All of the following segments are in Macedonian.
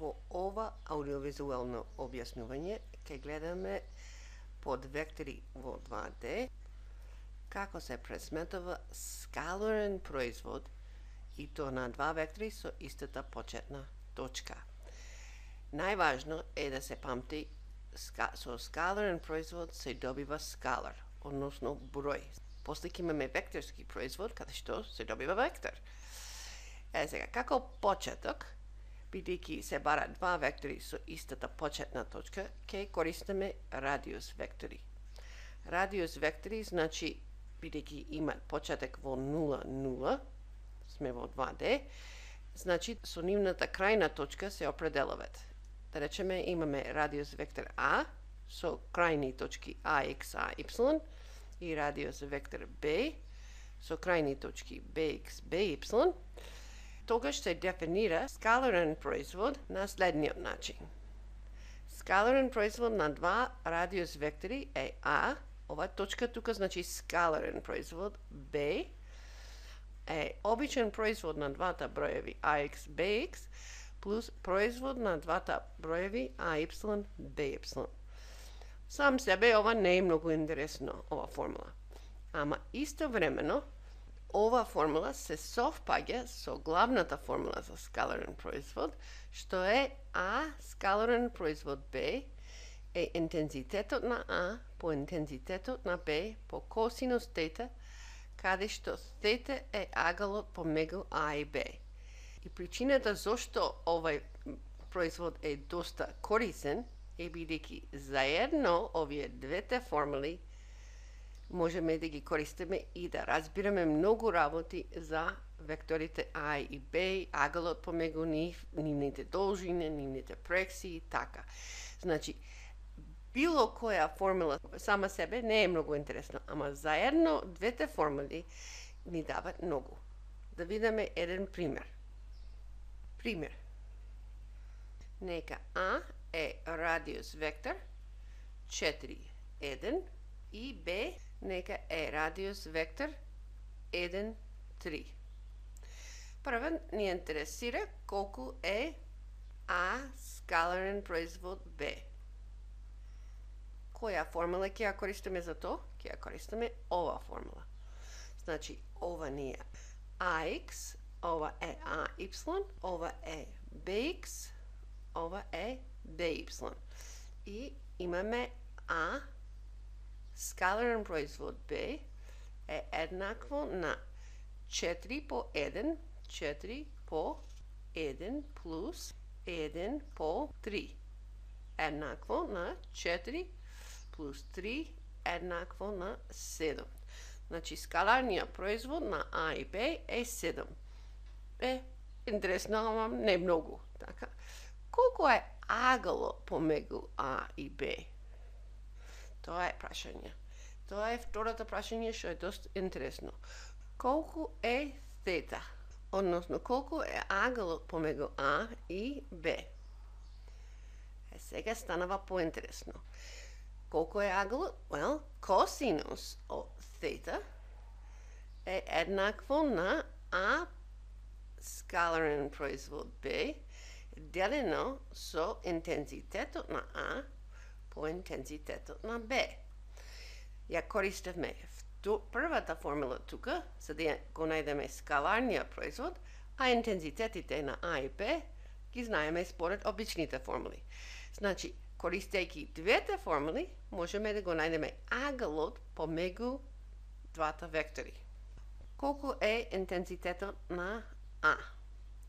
Во ова аудиовизуелно објаснување ќе гледаме под вектори во 2D како се пресметува скаларен производ и то на два вектори со истата почетна точка. Најважно е да се памти со скаларен производ се добива скалар, односно број. После ќе имаме векторски производ каде што се добива вектор. Сега, како почеток, бидејќи се бара два вектори со истата почетна точка, ќе користиме радиус вектори. Радиус вектори значи, бидејќи имат почеток во 0, 0, сме во 2D, значи со нивната крајна точка се определуваат. Да речеме, имаме радиус вектор А со крајни точки AX, AY и радиус вектор B со крајни точки BX, BY, тогаш се дефинира скаларен производ на следниот начин. Скаларен производ на два радиус вектори е А, ова точка тука значи скаларен производ, Б е обичен производ на двата броеви AX, BX плюс производ на двата броеви AY, BY. Сам себе ова не е многу интересно, ова формула. Ама истовремено, ова формула се совпаѓа со главната формула за скаларен производ, што е А скаларен производ Б е интензитетот на А по интензитетот на Б по косинус тета, каде што тета е агалот помегу А и Б. И причината зошто овај производ е доста корисен е бидејќи заедно овие двете формули можеме да ги користиме и да разбираме многу работи за векторите А и Б, агалот помегу нив, нивните должини, нивните проекции и така. Значи, било која формула сама себе не е многу интересно, ама заедно двете формули ни дават многу. Да видиме еден пример. Нека А е радиус вектор 4, 1 и Б нека е радиус вектор 1, 3. Прво ни интересира колку е А скаларен производ Б. Која формула ќе ја користиме за тоа? Ќе ја користиме ова формула. Значи, ова ни е AX, ова е AY, ова е BX, ова е BY. И имаме А скаларен производ Б е еднакво на 4 по 1, 4 по 1 плюс 1 по 3. Еднакво на 4 плюс 3 еднакво на 7. Значи, скаларниот производ на А и Б е 7. Интересно, ама не многу. Така. Колку е агалот помегу А и Б? Тоа е прашање. Тоа е второто прашање што е доста интересно. Колку е тета? Односно, колку е агалот помегу А и Б? Сега станава поинтересно. Колку е агалот? Well, косинус од тета е еднакво на А скаларен производ Б делено со интензитетот на А по интензитетот на Б. Ја користевме првата формула тука, за да го најдеме скаларниот производ, а интензитетите на А и Б ги знаеме според обичните формули. Значи, користејќи двете формули, можеме да го најдеме агалот помегу двата вектори. Колку е интензитетот на А?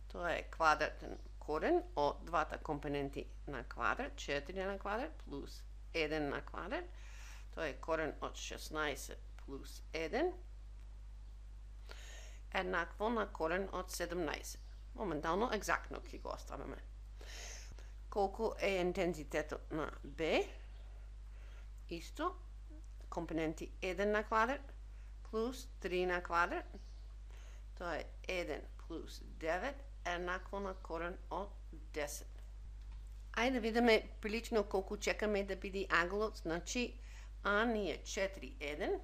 Тоа е квадратен корен од двата компоненти на квадрат, 4 на квадрат плюс 1 на квадрат. Тоа е корен од 16 плюс 1 еднакво на корен од 17. Моментално, екзактно ќе го оставаме. Колку е интензитетот на Б? Исто, компоненти 1 на квадрат плюс 3 на квадрат. Тоа е 1 плюс 9 еднакво на корен од 10. Ајде да видиме прилично колку чекаме да биде агалот. Значи, А ни е 4,1.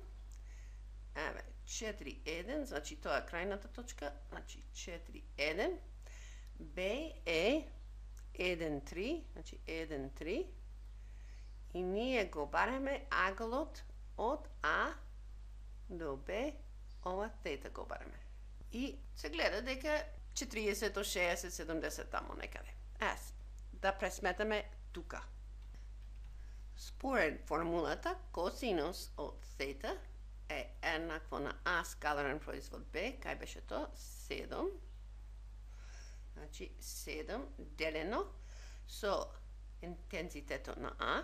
Еве, 4,1, значи тоа е крајната точка. Значи, 4,1. Б е 1,3, значи 1,3, и ние го бараме аголот од А до Б, ова тета го бараме. И се гледа дека 40, 60, 70 тамо некаде. Да пресметаме тука. Според формулата, косинус од тета е еднакво на А скаларен производ Б, кај беше то? 7. Значи 7 делено со интензитетот на А,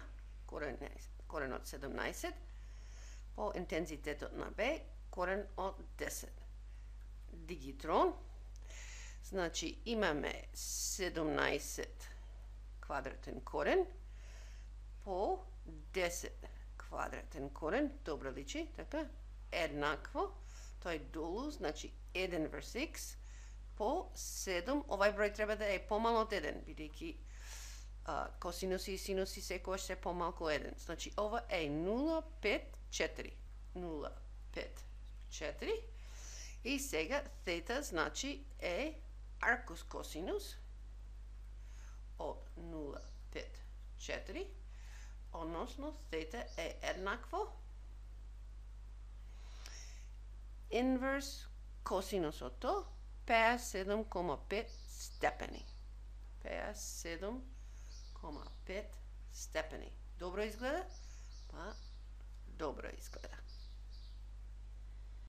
корен од 17, по интензитетот на Б, корен од 10. Дигитрон, значи имаме 17 квадратен корен по 10 квадратен корен, добро личи, така, еднакво, тој долу, значи 1 врз x по 7, овај број треба да е помало од 1, бидејќи косинуси и синуси секогаш се помалку 1. Значи ова е 0,54. 0,54. И сега тета значи е аркус косинус од 0,54, односно тета е еднакво инверс косинусото 57,5 степени. 57,5 степени. Добро изгледа? Па, добро изгледа.